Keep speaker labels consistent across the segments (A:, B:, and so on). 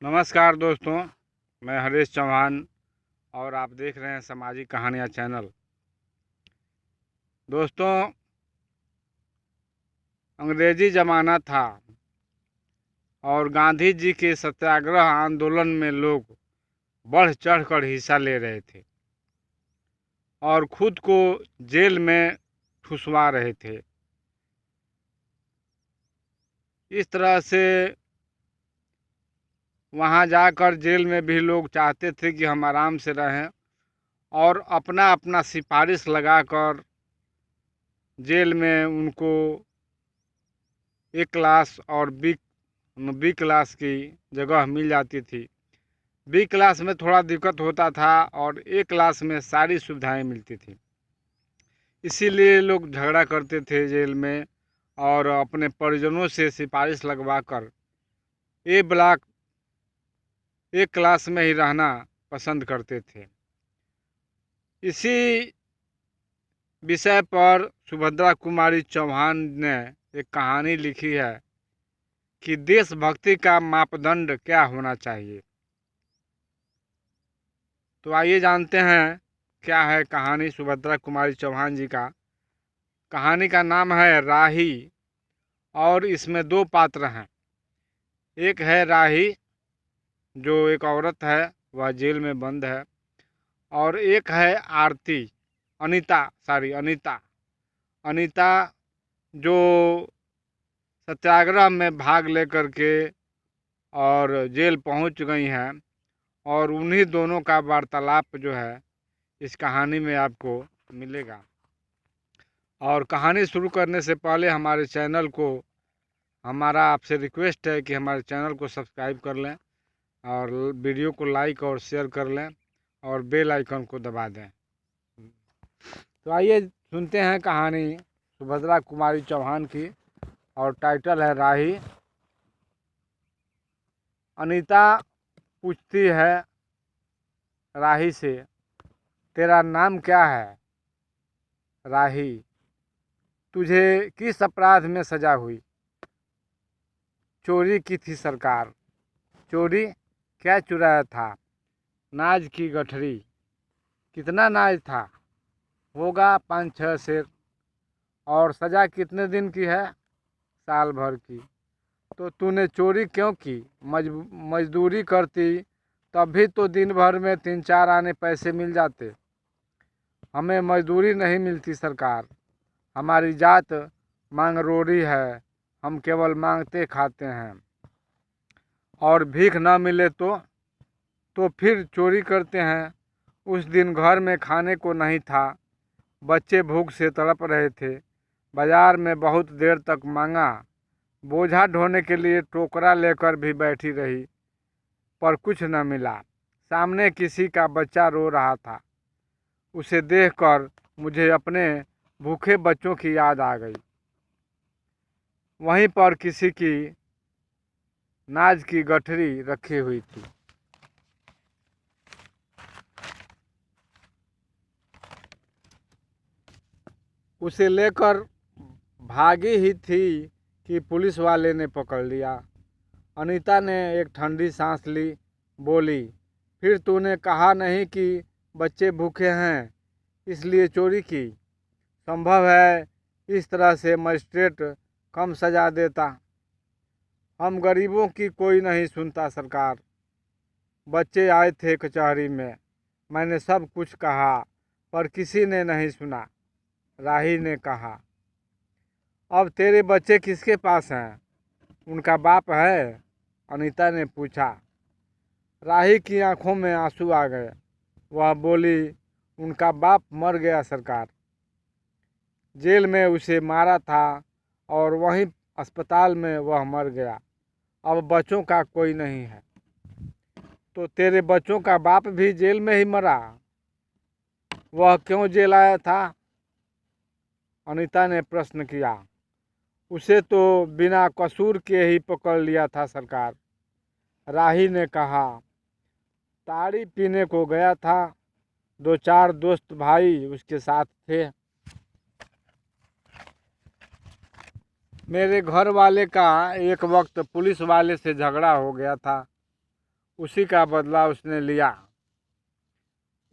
A: नमस्कार दोस्तों, मैं हरीश चौहान और आप देख रहे हैं सामाजिक कहानियाँ चैनल। दोस्तों, अंग्रेजी ज़माना था और गांधी जी के सत्याग्रह आंदोलन में लोग बढ़ चढ़कर हिस्सा ले रहे थे और खुद को जेल में ठुसवा रहे थे। इस तरह से वहाँ जाकर जेल में भी लोग चाहते थे कि हम आराम से रहें और अपना अपना सिफारिश लगाकर जेल में उनको ए क्लास और बी क्लास की जगह मिल जाती थी। बी क्लास में थोड़ा दिक्कत होता था और ए क्लास में सारी सुविधाएं मिलती थी। इसीलिए लोग झगड़ा करते थे जेल में और अपने परिजनों से सिफारिश लगवा कर ए ब्लॉक ए क्लास में ही रहना पसंद करते थे। इसी विषय पर सुभद्रा कुमारी चौहान ने एक कहानी लिखी है कि देशभक्ति का मापदंड क्या होना चाहिए। तो आइए जानते हैं क्या है कहानी सुभद्रा कुमारी चौहान जी का। कहानी का नाम है राही और इसमें दो पात्र हैं। एक है राही जो एक औरत है, वह जेल में बंद है, और एक है आरती अनीता अनीता जो सत्याग्रह में भाग लेकर के और जेल पहुंच गई हैं। और उन्हीं दोनों का वार्तालाप जो है इस कहानी में आपको मिलेगा। और कहानी शुरू करने से पहले हमारा आपसे रिक्वेस्ट है कि हमारे चैनल को सब्सक्राइब कर लें और वीडियो को लाइक और शेयर कर लें और बेल आइकन को दबा दें। तो आइए सुनते हैं कहानी सुभद्रा कुमारी चौहान की और टाइटल है राही। अनीता पूछती है राही से, तेरा नाम क्या है? राही, तुझे किस अपराध में सजा हुई? चोरी की थी सरकार। चोरी? क्या चुराया था? नाज की गठरी। कितना नाज था? होगा 5-6 सेर। और सजा कितने दिन की है? साल भर की। तो तूने चोरी क्यों की? मजदूरी करती तब भी तो दिन भर में 3-4 आने पैसे मिल जाते। हमें मजदूरी नहीं मिलती सरकार। हमारी जात मांगरोड़ी है, हम केवल मांगते खाते हैं। और भीख न मिले तो फिर चोरी करते हैं। उस दिन घर में खाने को नहीं था, बच्चे भूख से तड़प रहे थे। बाजार में बहुत देर तक मांगा, बोझा ढोने के लिए टोकरा लेकर भी बैठी रही, पर कुछ न मिला। सामने किसी का बच्चा रो रहा था। उसे देखकर मुझे अपने भूखे बच्चों की याद आ गई। वहीं पर किसी की नाज की गठरी रखी हुई थी। उसे लेकर भागी ही थी कि पुलिस वाले ने पकड़ लिया। अनीता ने एक ठंडी सांस ली, बोली, फिर तूने कहा नहीं कि बच्चे भूखे हैं इसलिए चोरी की? संभव है इस तरह से मजिस्ट्रेट कम सजा देता। हम गरीबों की कोई नहीं सुनता सरकार। बच्चे आए थे कचहरी में, मैंने सब कुछ कहा पर किसी ने नहीं सुना। राही ने कहा, अब तेरे बच्चे किसके पास हैं? उनका बाप है? अनीता ने पूछा। राही की आंखों में आंसू आ गए। वह बोली, उनका बाप मर गया सरकार। जेल में उसे मारा था और वहीं अस्पताल में वह मर गया। अब बच्चों का कोई नहीं है। तो तेरे बच्चों का बाप भी जेल में ही मरा? वह क्यों जेल आया था? अनीता ने प्रश्न किया। उसे तो बिना कसूर के ही पकड़ लिया था सरकार। राही ने कहा, ताड़ी पीने को गया था, 2-4 दोस्त भाई उसके साथ थे। मेरे घर वाले का एक वक्त पुलिस वाले से झगड़ा हो गया था। उसी का बदला उसने लिया।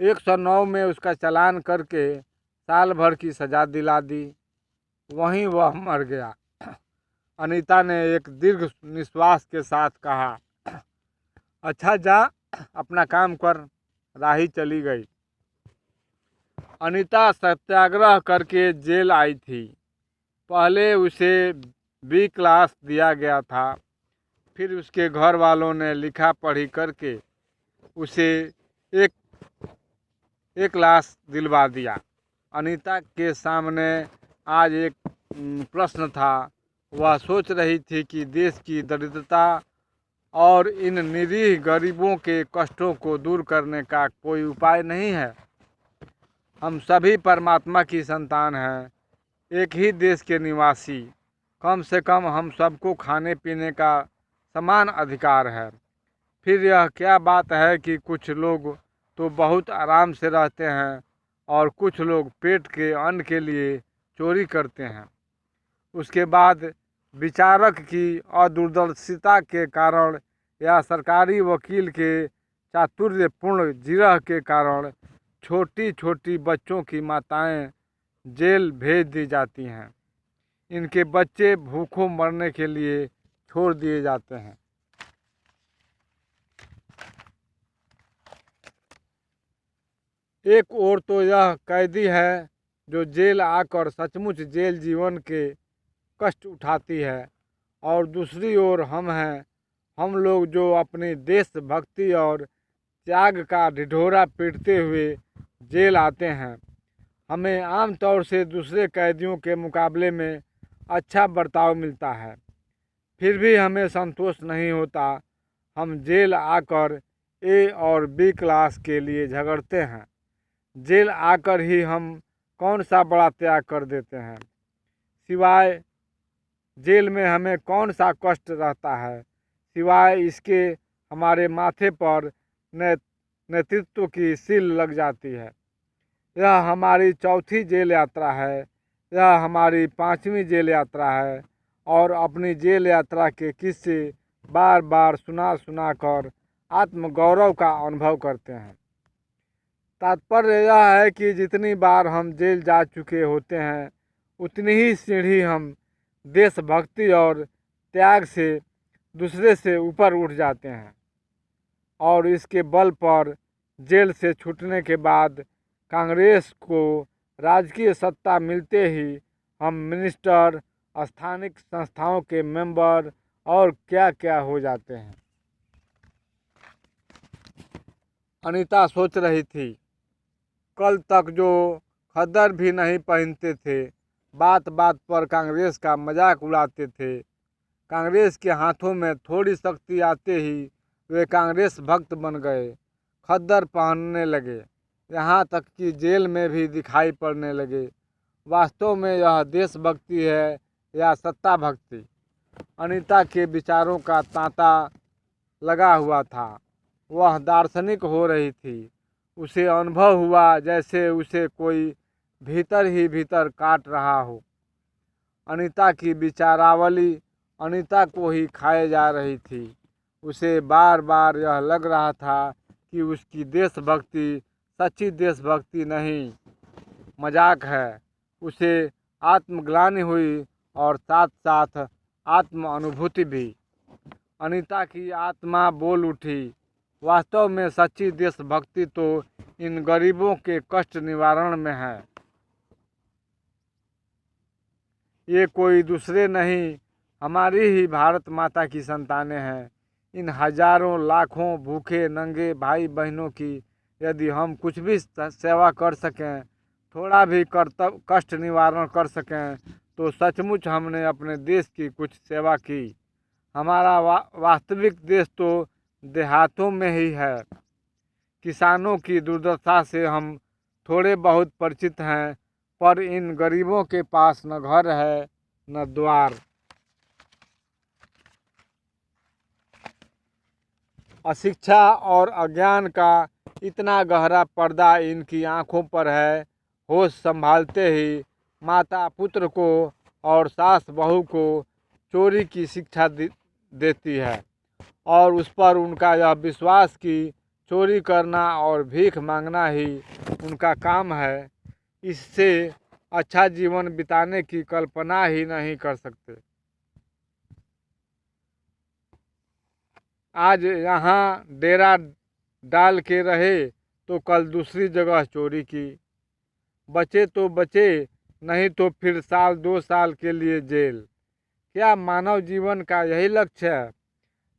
A: 109 में उसका चालान करके साल भर की सज़ा दिला दी। वहीं वह मर गया। अनीता ने एक दीर्घ निश्वास के साथ कहा, अच्छा जा, अपना काम कर। राही चली गई। अनीता सत्याग्रह करके जेल आई थी। पहले उसे बी क्लास दिया गया था, फिर उसके घर वालों ने लिखा पढ़ी करके उसे एक क्लास दिलवा दिया। अनीता के सामने आज एक प्रश्न था। वह सोच रही थी कि देश की दरिद्रता और इन निरीह गरीबों के कष्टों को दूर करने का कोई उपाय नहीं है। हम सभी परमात्मा की संतान हैं, एक ही देश के निवासी। कम से कम हम सबको खाने पीने का समान अधिकार है। फिर यह क्या बात है कि कुछ लोग तो बहुत आराम से रहते हैं और कुछ लोग पेट के अन्न के लिए चोरी करते हैं। उसके बाद विचारक की अदूरदर्शिता के कारण या सरकारी वकील के चातुर्यपूर्ण जिरह के कारण छोटी छोटी बच्चों की माताएं जेल भेज दी जाती हैं। इनके बच्चे भूखों मरने के लिए छोड़ दिए जाते हैं। एक ओर तो यह कैदी है जो जेल आकर सचमुच जेल जीवन के कष्ट उठाती है, और दूसरी ओर हम हैं, हम लोग जो अपनी देशभक्ति और त्याग का ढिढोरा पीटते हुए जेल आते हैं। हमें आमतौर से दूसरे कैदियों के मुकाबले में अच्छा बर्ताव मिलता है, फिर भी हमें संतोष नहीं होता। हम जेल आकर ए और बी क्लास के लिए झगड़ते हैं। जेल आकर ही हम कौन सा बड़ा त्याग कर देते हैं। सिवाय जेल में हमें कौन सा कष्ट रहता है, सिवाय इसके हमारे माथे पर नेतृत्व की सील लग जाती है। यह हमारी चौथी जेल यात्रा है, यह हमारी 5वीं जेल यात्रा है, और अपनी जेल यात्रा के किस्से बार बार सुना सुना कर आत्मगौरव का अनुभव करते हैं। तात्पर्य यह है कि जितनी बार हम जेल जा चुके होते हैं, उतनी ही सीढ़ी हम देशभक्ति और त्याग से दूसरे से ऊपर उठ जाते हैं, और इसके बल पर जेल से छूटने के बाद कांग्रेस को राजकीय सत्ता मिलते ही हम मिनिस्टर, स्थानिक संस्थाओं के मेंबर और क्या क्या हो जाते हैं। अनीता सोच रही थी, कल तक जो खद्दर भी नहीं पहनते थे, बात बात पर कांग्रेस का मजाक उड़ाते थे। कांग्रेस के हाथों में थोड़ी शक्ति आते ही वे कांग्रेस भक्त बन गए, खद्दर पहनने लगे, यहाँ तक कि जेल में भी दिखाई पड़ने लगे। वास्तव में यह देशभक्ति है या सत्ता भक्ति? अनीता के विचारों का तांता लगा हुआ था। वह दार्शनिक हो रही थी। उसे अनुभव हुआ जैसे उसे कोई भीतर ही भीतर काट रहा हो। अनीता की विचारावली अनीता को ही खाए जा रही थी। उसे बार बार यह लग रहा था कि उसकी देशभक्ति सच्ची देशभक्ति नहीं, मजाक है। उसे आत्मग्लानि हुई और साथ साथ आत्म अनुभूति भी। अनीता की आत्मा बोल उठी, वास्तव में सच्ची देशभक्ति तो इन गरीबों के कष्ट निवारण में है। ये कोई दूसरे नहीं, हमारी ही भारत माता की संतानें हैं। इन हजारों लाखों भूखे नंगे भाई बहनों की यदि हम कुछ भी सेवा कर सकें, थोड़ा भी कर्तव्य कष्ट निवारण कर सकें, तो सचमुच हमने अपने देश की कुछ सेवा की। हमारा वास्तविक देश तो देहातों में ही है। किसानों की दुर्दशा से हम थोड़े बहुत परिचित हैं, पर इन गरीबों के पास न घर है न द्वार। अशिक्षा और अज्ञान का इतना गहरा पर्दा इनकी आंखों पर है। होश संभालते ही माता पुत्र को और सास बहू को चोरी की शिक्षा देती है और उस पर उनका यह विश्वास कि चोरी करना और भीख मांगना ही उनका काम है, इससे अच्छा जीवन बिताने की कल्पना ही नहीं कर सकते। आज यहाँ डेरा डाल के रहे तो कल दूसरी जगह चोरी की, बचे तो बचे, नहीं तो फिर साल 2 साल के लिए जेल। क्या मानव जीवन का यही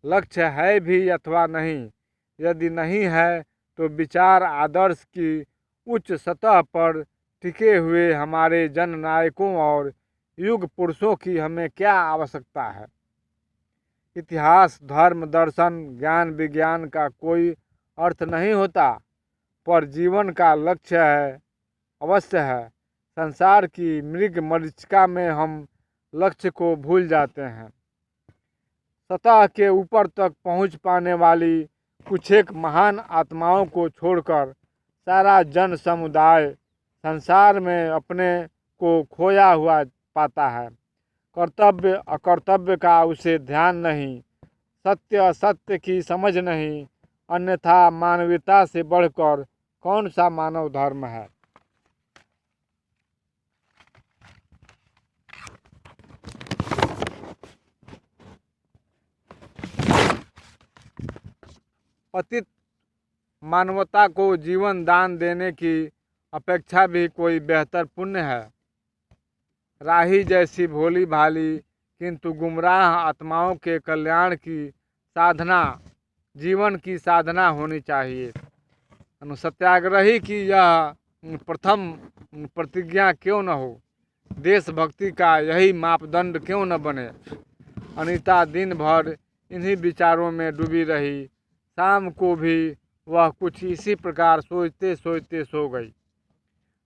A: लक्ष्य है भी अथवा नहीं? यदि नहीं है तो विचार आदर्श की उच्च सतह पर टिके हुए हमारे जननायकों और युग पुरुषों की हमें क्या आवश्यकता है? इतिहास, धर्म, दर्शन, ज्ञान, विज्ञान का कोई अर्थ नहीं होता, पर जीवन का लक्ष्य है, अवश्य है। संसार की मृग मरीचिका में हम लक्ष्य को भूल जाते हैं। सतह के ऊपर तक पहुंच पाने वाली कुछ एक महान आत्माओं को छोड़कर सारा जन समुदाय संसार में अपने को खोया हुआ पाता है। कर्तव्य अकर्तव्य का उसे ध्यान नहीं, सत्य असत्य की समझ नहीं, अन्यथा मानवता से बढ़कर कौन सा मानव धर्म है? पतित मानवता को जीवन दान देने की अपेक्षा भी कोई बेहतर पुण्य है? राही जैसी भोली भाली किंतु गुमराह आत्माओं के कल्याण की साधना जीवन की साधना होनी चाहिए। सत्याग्रही की यह प्रथम प्रतिज्ञा क्यों न हो? देशभक्ति का यही मापदंड क्यों न बने? अनीता दिन भर इन्हीं विचारों में डूबी रही। शाम को भी वह कुछ इसी प्रकार सोचते सोचते सो गई।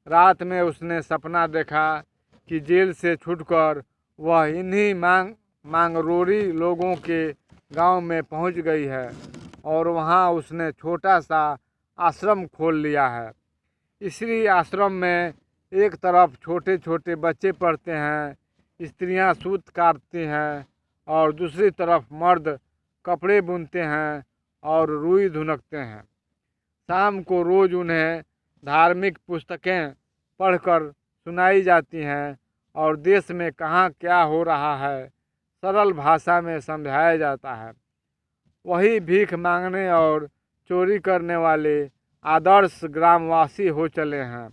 A: रात में उसने सपना देखा कि जेल से छूटकर वह इन्हीं मांगरोरी लोगों के गांव में पहुंच गई है और वहां उसने छोटा सा आश्रम खोल लिया है। इसी आश्रम में एक तरफ छोटे छोटे बच्चे पढ़ते हैं, स्त्रियां सूत काटती हैं और दूसरी तरफ मर्द कपड़े बुनते हैं और रुई धुनकते हैं। शाम को रोज उन्हें धार्मिक पुस्तकें पढ़कर सुनाई जाती हैं और देश में कहाँ क्या हो रहा है सरल भाषा में समझाया जाता है। वही भीख मांगने और चोरी करने वाले आदर्श ग्रामवासी हो चले हैं।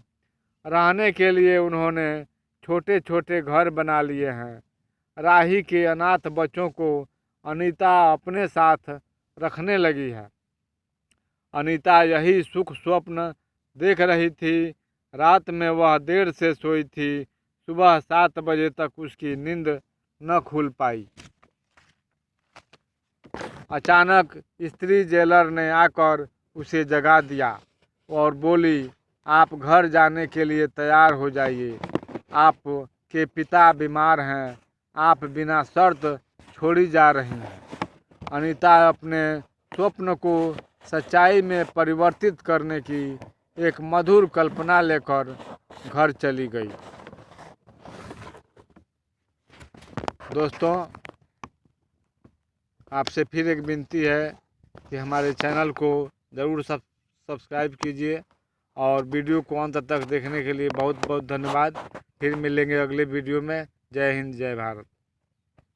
A: रहने के लिए उन्होंने छोटे छोटे घर बना लिए हैं। राही के अनाथ बच्चों को अनीता अपने साथ रखने लगी है। अनीता यही सुख स्वप्न देख रही थी। रात में वह देर से सोई थी। सुबह 7 बजे तक उसकी नींद न खुल पाई। अचानक स्त्री जेलर ने आकर उसे जगा दिया और बोली, आप घर जाने के लिए तैयार हो जाइए। आपके पिता बीमार हैं। आप बिना शर्त छोड़ी जा रही हैं। अनीता अपने स्वप्न को सच्चाई में परिवर्तित करने की एक मधुर कल्पना लेकर घर चली गई। दोस्तों, आपसे फिर एक विनती है कि हमारे चैनल को ज़रूर सब्सक्राइब कीजिए और वीडियो को अंत तक देखने के लिए बहुत बहुत धन्यवाद। फिर मिलेंगे अगले वीडियो में। जय हिंद, जय भारत।